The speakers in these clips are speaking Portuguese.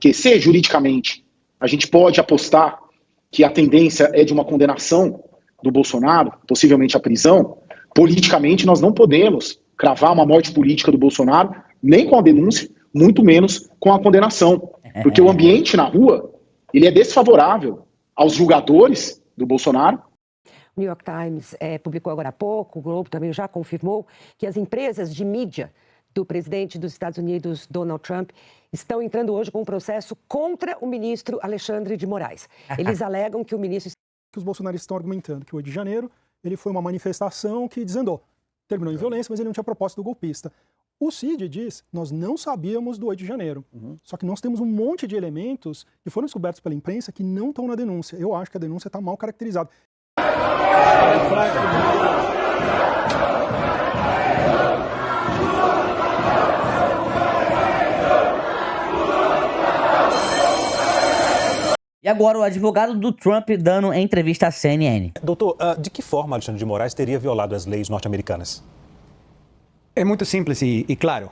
Porque se juridicamente a gente pode apostar que a tendência é de uma condenação do Bolsonaro, possivelmente a prisão, politicamente nós não podemos cravar uma morte política do Bolsonaro, nem com a denúncia, muito menos com a condenação. Porque o ambiente na rua, ele é desfavorável aos julgadores do Bolsonaro. O New York Times publicou agora há pouco, o Globo também já confirmou, que as empresas de mídia do presidente dos Estados Unidos, Donald Trump, estão entrando hoje com um processo contra o ministro Alexandre de Moraes. Eles alegam que o ministro... Que os bolsonaristas estão argumentando que o 8 de janeiro ele foi uma manifestação que desandou. Terminou em violência, mas ele não tinha propósito do golpista. O Cid diz, nós não sabíamos do 8 de janeiro. Só que nós temos um monte de elementos que foram descobertos pela imprensa que não estão na denúncia. Eu acho que a denúncia está mal caracterizada. E agora o advogado do Trump dando entrevista à CNN. Doutor, de que forma Alexandre de Moraes teria violado as leis norte-americanas? É muito simples e claro.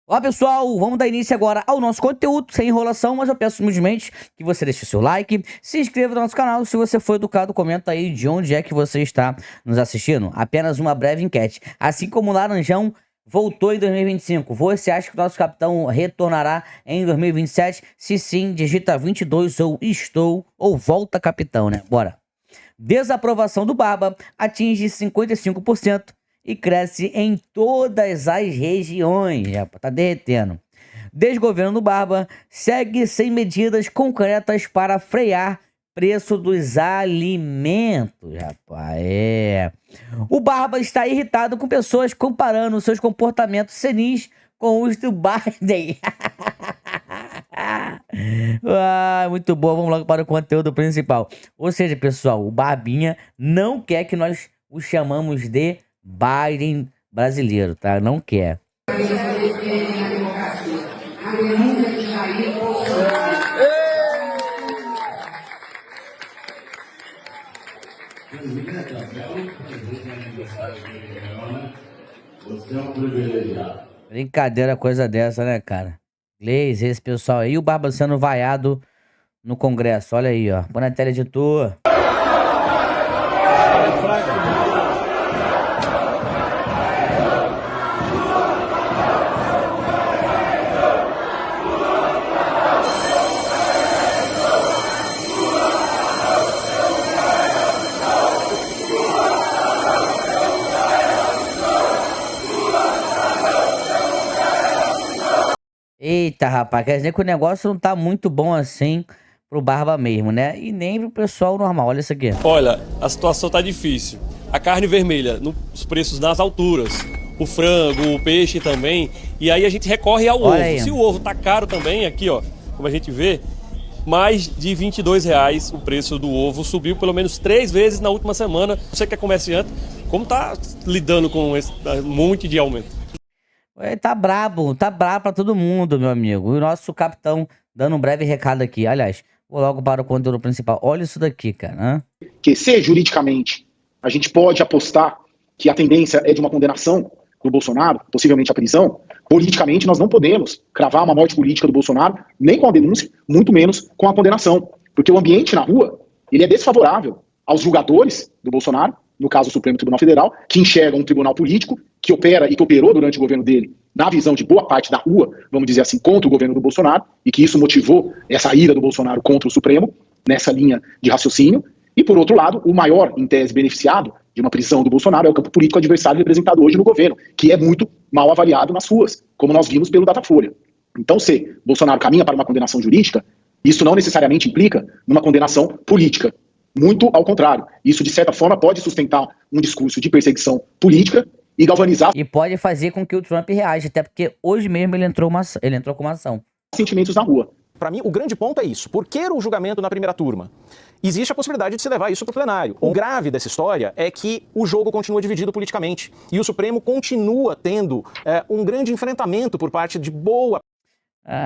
Olá pessoal, vamos dar início agora ao nosso conteúdo, sem enrolação, mas eu peço simplesmente que você deixe o seu like, se inscreva no nosso canal, se você for educado, comenta aí de onde é que você está nos assistindo. Apenas uma breve enquete, assim como o Laranjão voltou em 2025, você acha que o nosso capitão retornará em 2027? Se sim, digita 22 ou estou ou volta capitão, né? Bora. Desaprovação do Barba atinge 55%. E cresce em todas as regiões, rapaz, tá derretendo. Desgoverno do Barba segue sem medidas concretas para frear preço dos alimentos, rapaz, O Barba está irritado com pessoas comparando seus comportamentos senis com os do Biden. Muito bom, vamos logo para o conteúdo principal. Ou seja, pessoal, o Barbinha não quer que nós o chamamos de Biden brasileiro, tá? Não quer. Brincadeira coisa dessa, né, cara? Inglês, esse pessoal aí, o Barba sendo vaiado no Congresso. Olha aí, ó. Põe na tela, editor. Eita, rapaz, quer dizer que o negócio não tá muito bom assim pro Barba mesmo, né? E nem pro pessoal normal, olha isso aqui. Olha, a situação tá difícil. A carne vermelha, os preços nas alturas. O frango, o peixe também. E aí a gente recorre ao ovo. Se o ovo tá caro também, aqui ó, como a gente vê, mais de R$22 o preço do ovo. Subiu pelo menos 3 vezes na última semana. Você que é comerciante, como tá lidando com esse monte de aumento? Tá brabo pra todo mundo, meu amigo. E o nosso capitão dando um breve recado aqui. Aliás, vou logo para o conteúdo principal. Olha isso daqui, cara. Que se juridicamente a gente pode apostar que a tendência é de uma condenação do Bolsonaro, possivelmente a prisão, politicamente nós não podemos cravar uma morte política do Bolsonaro, nem com a denúncia, muito menos com a condenação. Porque o ambiente na rua, ele é desfavorável aos julgadores do Bolsonaro, no caso o Supremo Tribunal Federal, que enxerga um tribunal político que opera e que operou durante o governo dele, na visão de boa parte da rua, vamos dizer assim, contra o governo do Bolsonaro, e que isso motivou essa ira do Bolsonaro contra o Supremo, nessa linha de raciocínio. E, por outro lado, o maior, em tese, beneficiado de uma prisão do Bolsonaro é o campo político adversário representado hoje no governo, que é muito mal avaliado nas ruas, como nós vimos pelo Datafolha. Então, se Bolsonaro caminha para uma condenação jurídica, isso não necessariamente implica numa condenação política. Muito ao contrário. Isso, de certa forma, pode sustentar um discurso de perseguição política e galvanizar... E pode fazer com que o Trump reaja, até porque hoje mesmo ele entrou com uma ação. ...sentimentos na rua. Para mim, o grande ponto é isso. Por que o julgamento na primeira turma? Existe a possibilidade de se levar isso para o plenário. O grave dessa história é que o jogo continua dividido politicamente. E o Supremo continua tendo um grande enfrentamento por parte de boa...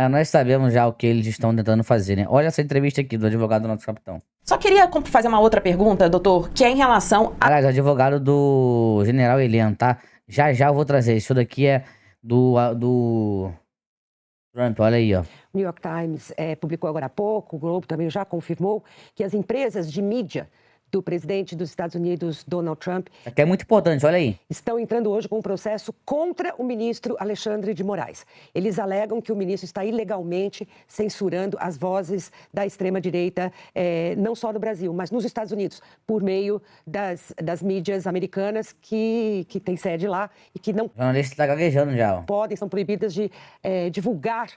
nós sabemos já o que eles estão tentando fazer, né? Olha essa entrevista aqui do advogado do nosso capitão. Só queria fazer uma outra pergunta, doutor, que é em relação a... Aliás, o advogado do general Heleno, tá? Já eu vou trazer. Isso daqui é do Trump, olha aí, ó. O New York Times publicou agora há pouco, o Globo também já confirmou, que as empresas de mídia do presidente dos Estados Unidos, Donald Trump, Até é muito importante, olha aí. estão entrando hoje com um processo contra o ministro Alexandre de Moraes. Eles alegam que o ministro está ilegalmente censurando as vozes da extrema-direita, não só no Brasil, mas nos Estados Unidos, por meio das mídias americanas que têm sede lá e que não O jornalista está gaguejando já, ó. podem, são proibidas de divulgar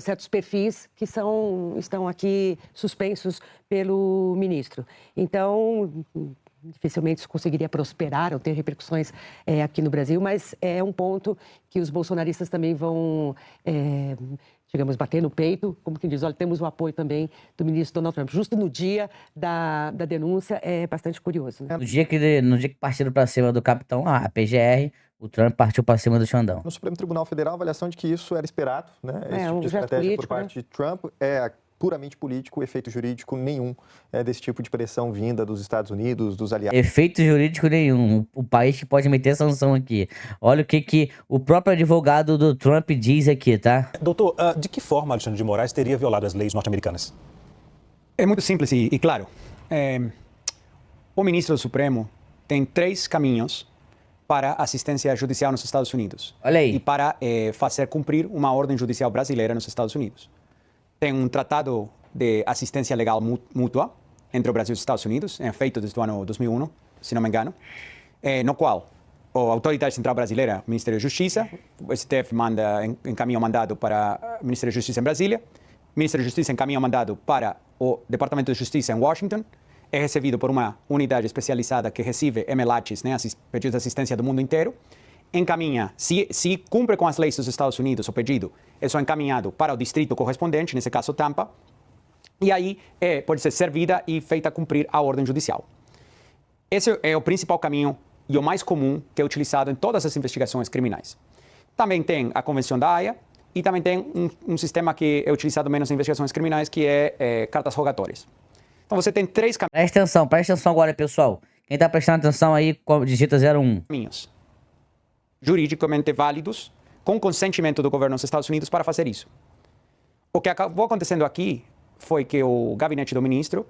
certos perfis que estão aqui suspensos pelo ministro. Então, dificilmente isso conseguiria prosperar ou ter repercussões aqui no Brasil, mas é um ponto que os bolsonaristas também vão, digamos, bater no peito, como quem diz, olha, temos o apoio também do ministro Donald Trump. Justo no dia da denúncia, é bastante curioso, né? No dia que partiram para cima do capitão, a PGR, o Trump partiu para cima do Xandão. No Supremo Tribunal Federal, a avaliação de que isso era esperado, né? Esse tipo um de gesto estratégia político, por parte de Trump é puramente político, efeito jurídico nenhum desse tipo de pressão vinda dos Estados Unidos, dos aliados. Efeito jurídico nenhum. O país que pode meter sanção aqui. Olha o que o próprio advogado do Trump diz aqui, tá? Doutor, de que forma Alexandre de Moraes teria violado as leis norte-americanas? É muito simples e claro. O ministro do Supremo tem 3 caminhos para assistência judicial nos Estados Unidos. Olha aí. E para fazer cumprir uma ordem judicial brasileira nos Estados Unidos. Tem um tratado de assistência legal mútua entre o Brasil e os Estados Unidos, feito desde o ano 2001, se não me engano, no qual a Autoridade Central Brasileira, o Ministério da Justiça, o STF encaminha o mandado para o Ministério da Justiça em Brasília, o Ministério da Justiça encaminha o mandado para o Departamento de Justiça em Washington, é recebido por uma unidade especializada que recebe MLATs, né, pedidos de assistência do mundo inteiro, encaminha, se cumpre com as leis dos Estados Unidos o pedido, é só encaminhado para o distrito correspondente, nesse caso Tampa, e aí pode ser servida e feita cumprir a ordem judicial. Esse é o principal caminho e o mais comum que é utilizado em todas as investigações criminais. Também tem a Convenção da Haia e também tem um sistema que é utilizado menos em investigações criminais, que é cartas rogatórias. Então você tem 3 Presta atenção agora, pessoal. Quem tá prestando atenção aí, digita 01. caminhos juridicamente válidos, com consentimento do governo dos Estados Unidos para fazer isso. O que acabou acontecendo aqui foi que o gabinete do ministro,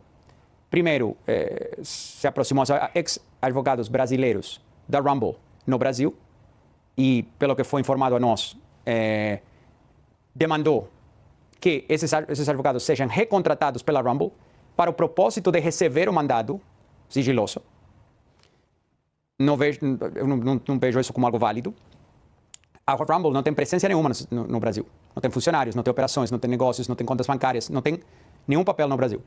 primeiro, se aproximou a ex-advogados brasileiros da Rumble no Brasil e, pelo que foi informado a nós, demandou que esses advogados sejam recontratados pela Rumble para o propósito de receber o mandado sigiloso. Não vejo isso como algo válido. A Rumble não tem presença nenhuma no Brasil. Não tem funcionários, não tem operações, não tem negócios, não tem contas bancárias, não tem nenhum papel no Brasil.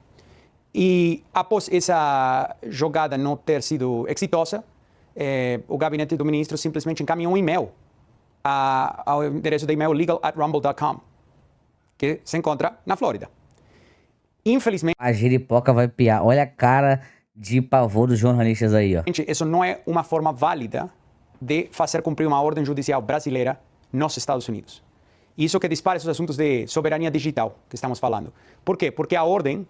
E após essa jogada não ter sido exitosa, o gabinete do ministro simplesmente encaminhou um e-mail ao endereço de e-mail legal@rumble.com, que se encontra na Flórida. Infelizmente, A giripoca vai piar. Olha a cara de pavor dos jornalistas aí, ó. isso não é uma forma válida de fazer cumprir uma ordem judicial brasileira nos Estados Unidos. Isso que dispara esses assuntos de soberania digital que estamos falando. Por quê? Porque a ordem,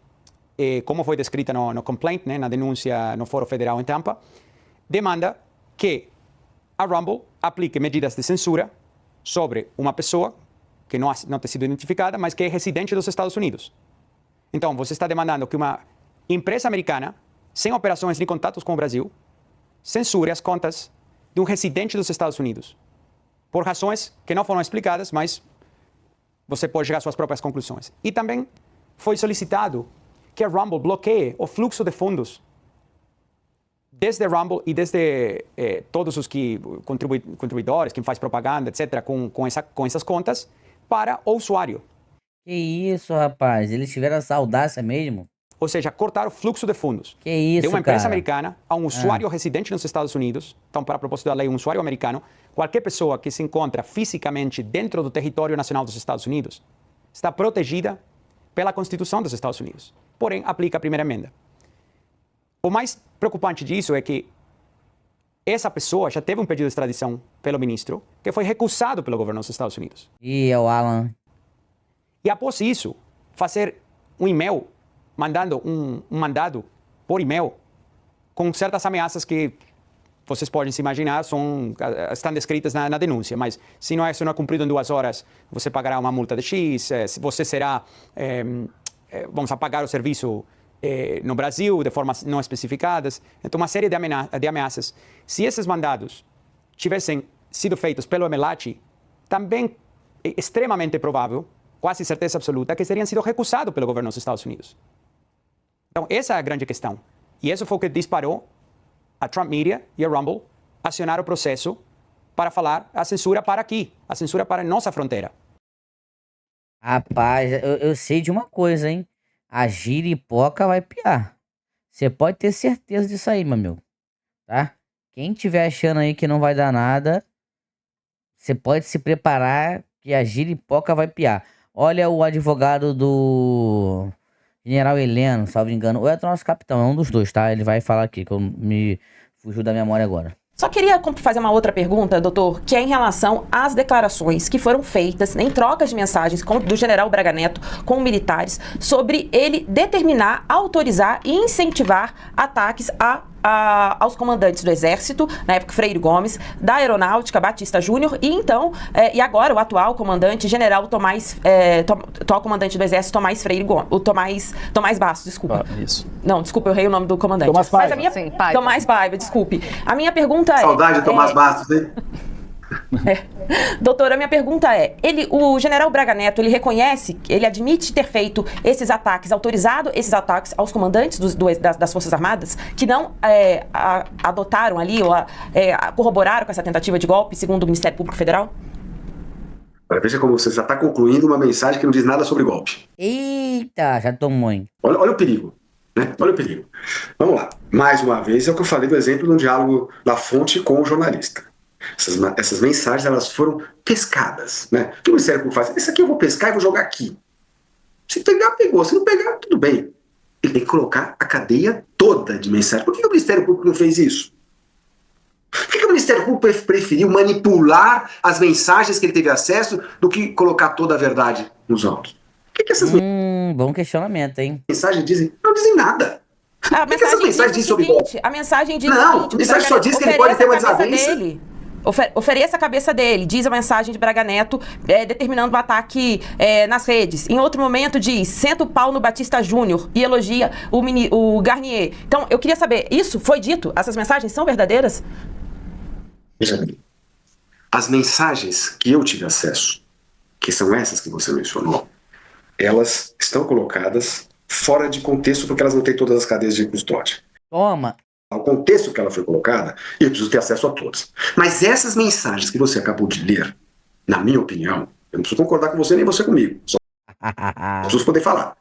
como foi descrita no complaint, né, na denúncia no Fórum Federal em Tampa, demanda que a Rumble aplique medidas de censura sobre uma pessoa que não tem sido identificada, mas que é residente dos Estados Unidos. Então, você está demandando que uma empresa americana, sem operações nem contatos com o Brasil, censure as contas de um residente dos Estados Unidos, por razões que não foram explicadas, mas você pode chegar às suas próprias conclusões. E também foi solicitado que a Rumble bloqueie o fluxo de fundos desde a Rumble e desde todos os contribuidores, quem faz propaganda, etc., com essas contas, para o usuário. Que isso, rapaz? Eles tiveram essa audácia mesmo? Ou seja, cortar o fluxo de fundos Que isso, de uma empresa cara? americana a um usuário residente nos Estados Unidos. Então, para propósito da lei, um usuário americano, qualquer pessoa que se encontra fisicamente dentro do território nacional dos Estados Unidos está protegida pela Constituição dos Estados Unidos. Porém, aplica a primeira emenda. O mais preocupante disso é que essa pessoa já teve um pedido de extradição pelo ministro, que foi recusado pelo governo dos Estados Unidos. E é o Alan. E após isso, fazer um e-mail, mandando um mandado por e-mail com certas ameaças que vocês podem se imaginar, estão descritas na denúncia, mas se isso não é cumprido em 2 horas, você pagará uma multa de X, você será, vamos pagar o serviço no Brasil de formas não especificadas. Então, uma série de ameaças. Se esses mandados tivessem sido feitos pelo Emelati, também é extremamente provável, quase certeza absoluta, que teriam sido recusados pelo governo dos Estados Unidos. Então, essa é a grande questão. E isso foi o que disparou a Trump Media e a Rumble acionar o processo para falar a censura para aqui, a censura para nossa fronteira. Rapaz, eu sei de uma coisa, hein? A giripoca vai piar. Você pode ter certeza disso aí, meu amigo. Tá? Quem tiver achando aí que não vai dar nada, você pode se preparar que a giripoca vai piar. Olha o advogado do General Heleno, salvo engano. Ou é o nosso capitão, é um dos dois, tá? Ele vai falar aqui, que me fugiu da memória agora. Só queria fazer uma outra pergunta, doutor, que é em relação às declarações que foram feitas em trocas de mensagens do general Braga Neto com militares sobre ele determinar, autorizar e incentivar ataques aos comandantes do Exército, na época Freire Gomes, da Aeronáutica, Batista Júnior, e então, e agora o atual comandante, general atual comandante do Exército, Tomás Freire Gomes, o Tomás Bastos, desculpa. Isso. Não, desculpa, eu errei o nome do comandante. Tomás Paiva. Mas a minha, Tomás Paiva, desculpe. A minha pergunta é... Saudade de Tomás Bastos, hein? Doutora, minha pergunta é, o general Braga Neto, ele reconhece, ele admite ter feito esses ataques, autorizado esses ataques aos comandantes das Forças Armadas, que não adotaram ali, ou corroboraram com essa tentativa de golpe, segundo o Ministério Público Federal? Olha, veja como você já está concluindo uma mensagem que não diz nada sobre golpe. Eita, já tomou, hein? Olha o perigo, né? Olha o perigo. Vamos lá. Mais uma vez, é o que eu falei do exemplo de um diálogo da fonte com o jornalista. Essas mensagens, elas foram pescadas, né? O que o Ministério Público faz? Isso aqui eu vou pescar e vou jogar aqui. Se pegar, pegou. Se não pegar, tudo bem. Ele tem que colocar a cadeia toda de mensagem. Por que o Ministério Público não fez isso? Por que o Ministério Público preferiu manipular as mensagens que ele teve acesso do que colocar toda a verdade nos autos? O que essas bom questionamento, hein? mensagens dizem? Não dizem nada. O que essas mensagens dizem sobre golpe? A mensagem diz Não, o seguinte, a mensagem só diz que ele pode ter uma desavença. Ofereça a cabeça dele, diz a mensagem de Braga Neto, determinando um ataque nas redes. Em outro momento diz, senta o pau no Batista Júnior e elogia o Garnier. Então, eu queria saber, isso foi dito? Essas mensagens são verdadeiras? Veja bem, as mensagens que eu tive acesso, que são essas que você mencionou, elas estão colocadas fora de contexto porque elas não têm todas as cadeias de custódia. Toma! Ao contexto que ela foi colocada, eu preciso ter acesso a todas. Mas essas mensagens que você acabou de ler, na minha opinião, eu não preciso concordar com você nem você comigo, só preciso poder falar.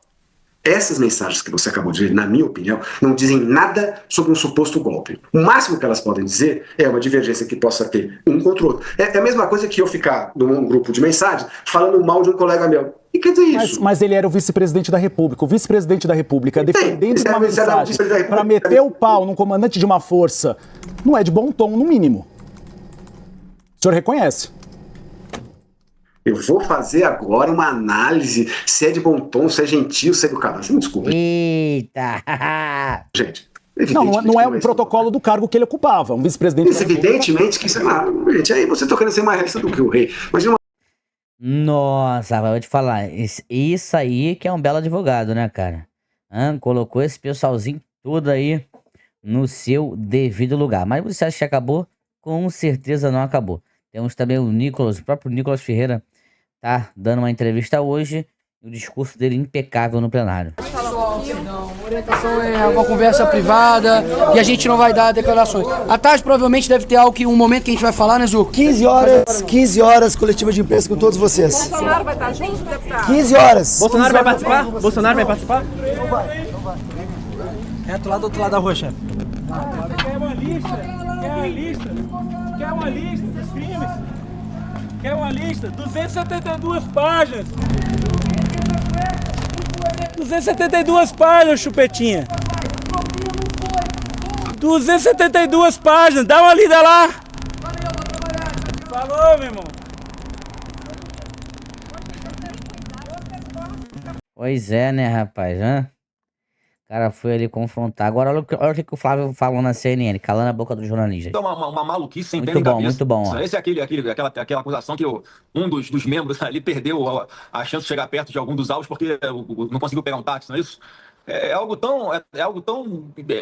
Essas mensagens que você acabou de ler, na minha opinião, não dizem nada sobre um suposto golpe. O máximo que elas podem dizer é uma divergência que possa ter um contra o outro. É a mesma coisa que eu ficar num grupo de mensagens falando mal de um colega meu. E quer dizer isso? Mas ele era o vice-presidente da República. O vice-presidente da República defendendo uma mensagem para meter o pau num comandante de uma força não é de bom tom, no mínimo. O senhor reconhece? Eu vou fazer agora uma análise se é de bom tom, se é gentil, se é educado. Você me desculpa. Eita! Gente, não é o protocolo do cargo que ele ocupava. Um vice-presidente da República. Evidentemente que isso é uma... Gente, aí você tá querendo ser mais realista do que o rei. Imagina uma... Nossa, vou te falar. Isso aí que é um belo advogado, né, cara? Colocou esse pessoalzinho todo aí no seu devido lugar. Mas você acha que acabou? Com certeza não acabou. Temos também o próprio Nicolas Ferreira tá dando uma entrevista hoje. O discurso dele impecável no plenário. A orientação é uma conversa privada e a gente não vai dar declarações. À tarde provavelmente deve ter um momento que a gente vai falar, né, Zuco? 15 horas coletiva de imprensa com todos vocês. Bolsonaro vai estar junto, deputado? 15 horas. Bolsonaro vai participar? Bolsonaro vai participar? Não vai. Entra lá do outro lado da rua, chefe. Quer uma lista? Quer uma lista dos crimes? Quer uma lista? 272 páginas. 272 páginas, chupetinha. 272 páginas, dá uma lida lá. Falou, meu irmão. Pois é, né, rapaz? O cara foi ali confrontar. Agora, olha o que o Flávio falou na CNN, calando a boca do jornalista. Então, uma maluquice sem pé Muito nem bom, cabeça. muito bom. Ó. Esse é aquela acusação que um dos membros ali perdeu a chance de chegar perto de algum dos alvos porque não conseguiu pegar um táxi, não é isso? É algo tão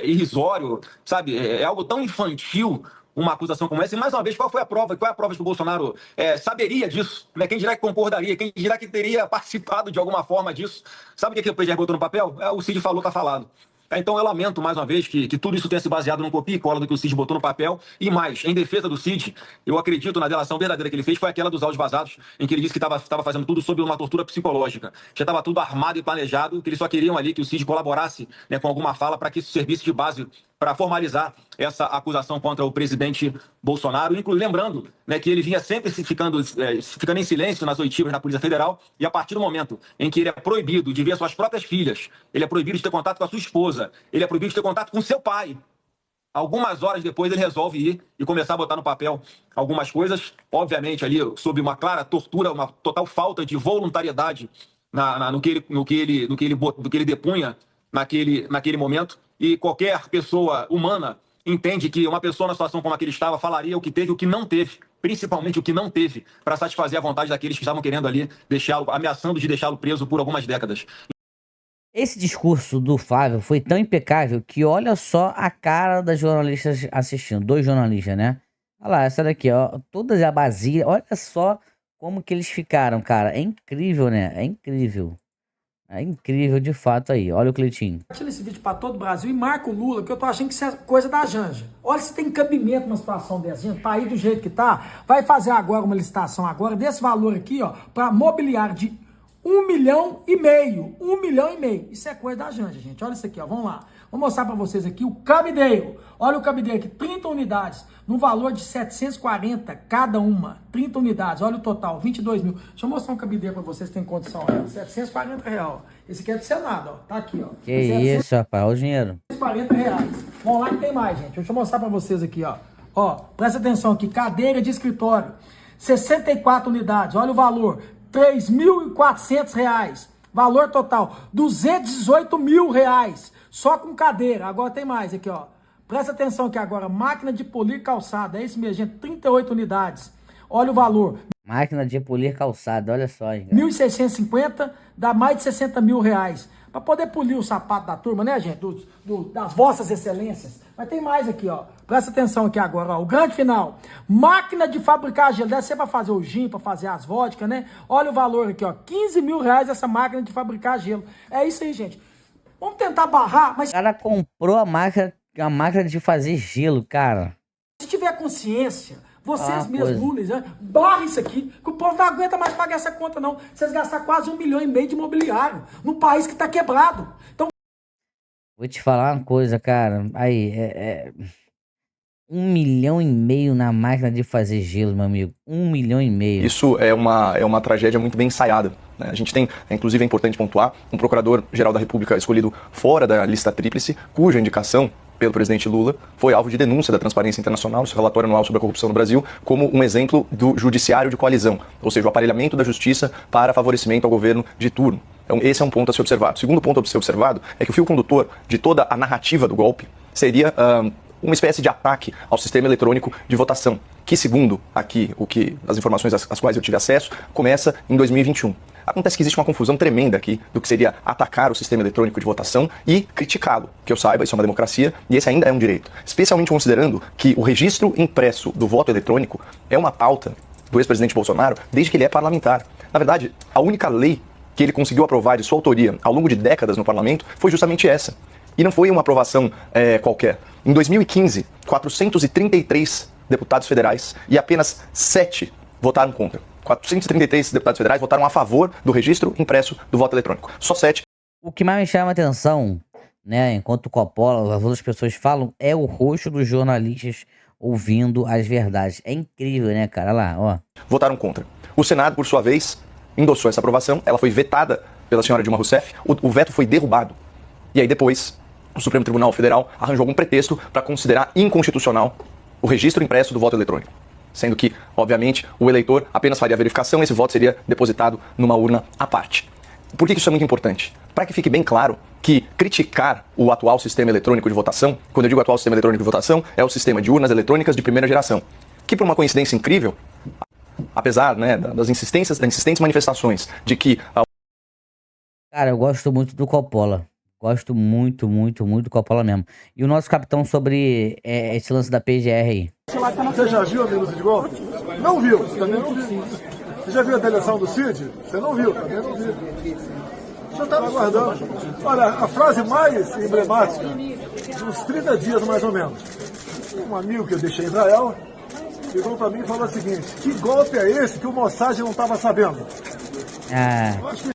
irrisório, sabe? É algo tão infantil uma acusação como essa. E, mais uma vez, qual é a prova de que o Bolsonaro saberia disso? Né? Quem dirá que concordaria? Quem dirá que teria participado de alguma forma disso? Sabe o que o PGR botou no papel? O Cid falou, tá falado. Então eu lamento, mais uma vez, que tudo isso tenha se baseado num copia e cola do que o Cid botou no papel. E mais, em defesa do Cid, eu acredito na delação verdadeira que ele fez, foi aquela dos áudios vazados, em que ele disse que estava fazendo tudo sob uma tortura psicológica. Já estava tudo armado e planejado, que eles só queriam ali que o Cid colaborasse, né, com alguma fala para que isso servisse de base para formalizar essa acusação contra o presidente Bolsonaro. Lembrando, né, que ele vinha sempre ficando em silêncio nas oitivas na Polícia Federal, e a partir do momento em que ele é proibido de ver suas próprias filhas, ele é proibido de ter contato com a sua esposa, ele é proibido de ter contato com seu pai, algumas horas depois ele resolve ir e começar a botar no papel algumas coisas, obviamente ali sob uma clara tortura, uma total falta de voluntariedade no que ele depunha naquele momento. E qualquer pessoa humana entende que uma pessoa na situação como a que ele estava falaria o que teve e o que não teve, principalmente o que não teve, para satisfazer a vontade daqueles que estavam querendo ali ameaçando de deixá-lo preso por algumas décadas. Esse discurso do Flávio foi tão impecável que olha só a cara das jornalistas assistindo. 2 jornalistas, né? Olha lá, essa daqui, ó. Todas a Basília. Olha só como que eles ficaram, cara. É incrível, né? É incrível. É incrível de fato aí. Olha o Cleitinho. Tira esse vídeo para todo o Brasil e marca o Lula, que eu tô achando que isso é coisa da Janja. Olha se tem cabimento numa situação dessa, gente. Tá aí do jeito que tá. Vai fazer agora uma licitação agora desse valor aqui, ó, para mobiliário de 1,5 milhão. 1,5 milhão. Isso é coisa da Janja, gente. Olha isso aqui, ó. Vamos lá. Vou mostrar para vocês aqui o cabideiro. Olha o cabideiro aqui, 30 unidades, no valor de 740 cada uma. 30 unidades, olha o total, 22 mil. Deixa eu mostrar um cabideiro para vocês que tem condição. Ó. 740 reais. Esse aqui é do Senado, ó. Tá aqui, ó. Que isso, rapaz, olha o dinheiro. 740 reais. Vamos lá que tem mais, gente. Deixa eu mostrar para vocês aqui, ó. Ó, presta atenção aqui, cadeira de escritório, 64 unidades, olha o valor, R$ 3.400. Valor total, R$ 218 mil. Só com cadeira. Agora tem mais aqui, ó. Presta atenção aqui agora. Máquina de polir calçada. É isso mesmo, gente. 38 unidades. Olha o valor. Máquina de polir calçada. Olha só, gente. 1.650 dá mais de 60 mil reais. Para poder polir o sapato da turma, né, gente? Das vossas excelências. Mas tem mais aqui, ó. Presta atenção aqui agora, ó. O grande final. Máquina de fabricar gelo. Deve ser para fazer o gin, para fazer as vodkas, né? Olha o valor aqui, ó. 15 mil reais essa máquina de fabricar gelo. É isso aí, gente. Vamos tentar barrar, mas... O cara comprou a máquina de fazer gelo, cara. Se tiver consciência, vocês mesmos, Lula, né, barra isso aqui, que o povo não aguenta mais pagar essa conta, não. Vocês gastaram quase 1,5 milhão de imobiliário num país que tá quebrado. Então... Vou te falar uma coisa, cara. Aí, 1,5 milhão na máquina de fazer gelo, meu amigo. 1,5 milhão. Isso é uma tragédia muito bem ensaiada. Né? A gente tem, inclusive é importante pontuar, um procurador-geral da República escolhido fora da lista tríplice, cuja indicação pelo presidente Lula foi alvo de denúncia da Transparência Internacional, seu relatório anual sobre a corrupção no Brasil, como um exemplo do judiciário de coalizão, ou seja, o aparelhamento da justiça para favorecimento ao governo de turno. Então, esse é um ponto a ser observado. O segundo ponto a ser observado é que o fio condutor de toda a narrativa do golpe seria uma espécie de ataque ao sistema eletrônico de votação, que, segundo aqui as informações às quais eu tive acesso, começa em 2021. Acontece que existe uma confusão tremenda aqui do que seria atacar o sistema eletrônico de votação e criticá-lo. Que eu saiba, isso é uma democracia e esse ainda é um direito. Especialmente considerando que o registro impresso do voto eletrônico é uma pauta do ex-presidente Bolsonaro desde que ele é parlamentar. Na verdade, a única lei que ele conseguiu aprovar de sua autoria ao longo de décadas no parlamento foi justamente essa. E não foi uma aprovação qualquer. Em 2015, 433 deputados federais e apenas 7 votaram contra. 433 deputados federais votaram a favor do registro impresso do voto eletrônico. Só 7. O que mais me chama a atenção, né, enquanto o Coppola, as outras pessoas falam, é o rosto dos jornalistas ouvindo as verdades. É incrível, né, cara? Olha lá, ó. Votaram contra. O Senado, por sua vez, endossou essa aprovação. Ela foi vetada pela senhora Dilma Rousseff. O veto foi derrubado. E aí depois, o Supremo Tribunal Federal arranjou algum pretexto para considerar inconstitucional o registro impresso do voto eletrônico. Sendo que, obviamente, o eleitor apenas faria a verificação e esse voto seria depositado numa urna à parte. Por que isso é muito importante? Para que fique bem claro que criticar o atual sistema eletrônico de votação, quando eu digo atual sistema eletrônico de votação, é o sistema de urnas eletrônicas de primeira geração, que por uma coincidência incrível, apesar, né, das insistentes manifestações de que... Cara, eu gosto muito do Coppola. Gosto muito do Coppola mesmo. E o nosso capitão sobre esse lance da PGR aí. Você já viu a minuta de golpe? Não viu, também não viu. Você já viu a delegação do Cid? Você não viu, também não viu. O senhor estava aguardando. Olha, a frase mais emblemática, uns 30 dias mais ou menos. Um amigo que eu deixei em Israel ligou para mim e falou o seguinte: que golpe é esse que o Mossad não estava sabendo?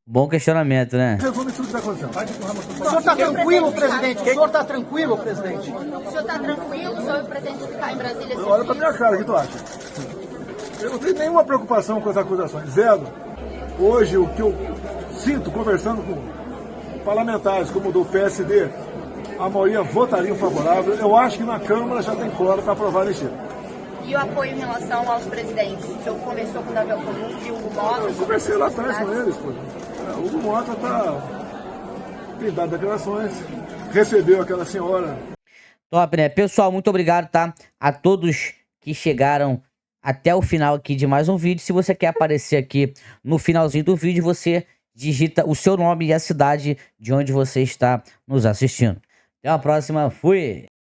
Bom questionamento, né? Resume tudo que está acontecendo. O senhor está tranquilo, presidente? O senhor está tranquilo, presidente? O senhor está tranquilo? O senhor pretende ficar em Brasília? Olha para minha cara, o que tu acha? Eu não tenho nenhuma preocupação com as acusações. Zero. Hoje, o que eu sinto conversando com parlamentares como o do PSD, a maioria votaria favorável. Eu acho que na Câmara já tem quórum para aprovar a anistia. E o apoio em relação aos presidentes? O senhor conversou com o Davi Alcolumbre e o Hugo Mota? Eu conversei lá atrás com eles. Pô. O Hugo Mota tem dado declarações, recebeu aquela senhora. Top, né? Pessoal, muito obrigado, tá? A todos que chegaram até o final aqui de mais um vídeo. Se você quer aparecer aqui no finalzinho do vídeo, você digita o seu nome e a cidade de onde você está nos assistindo. Até a próxima. Fui!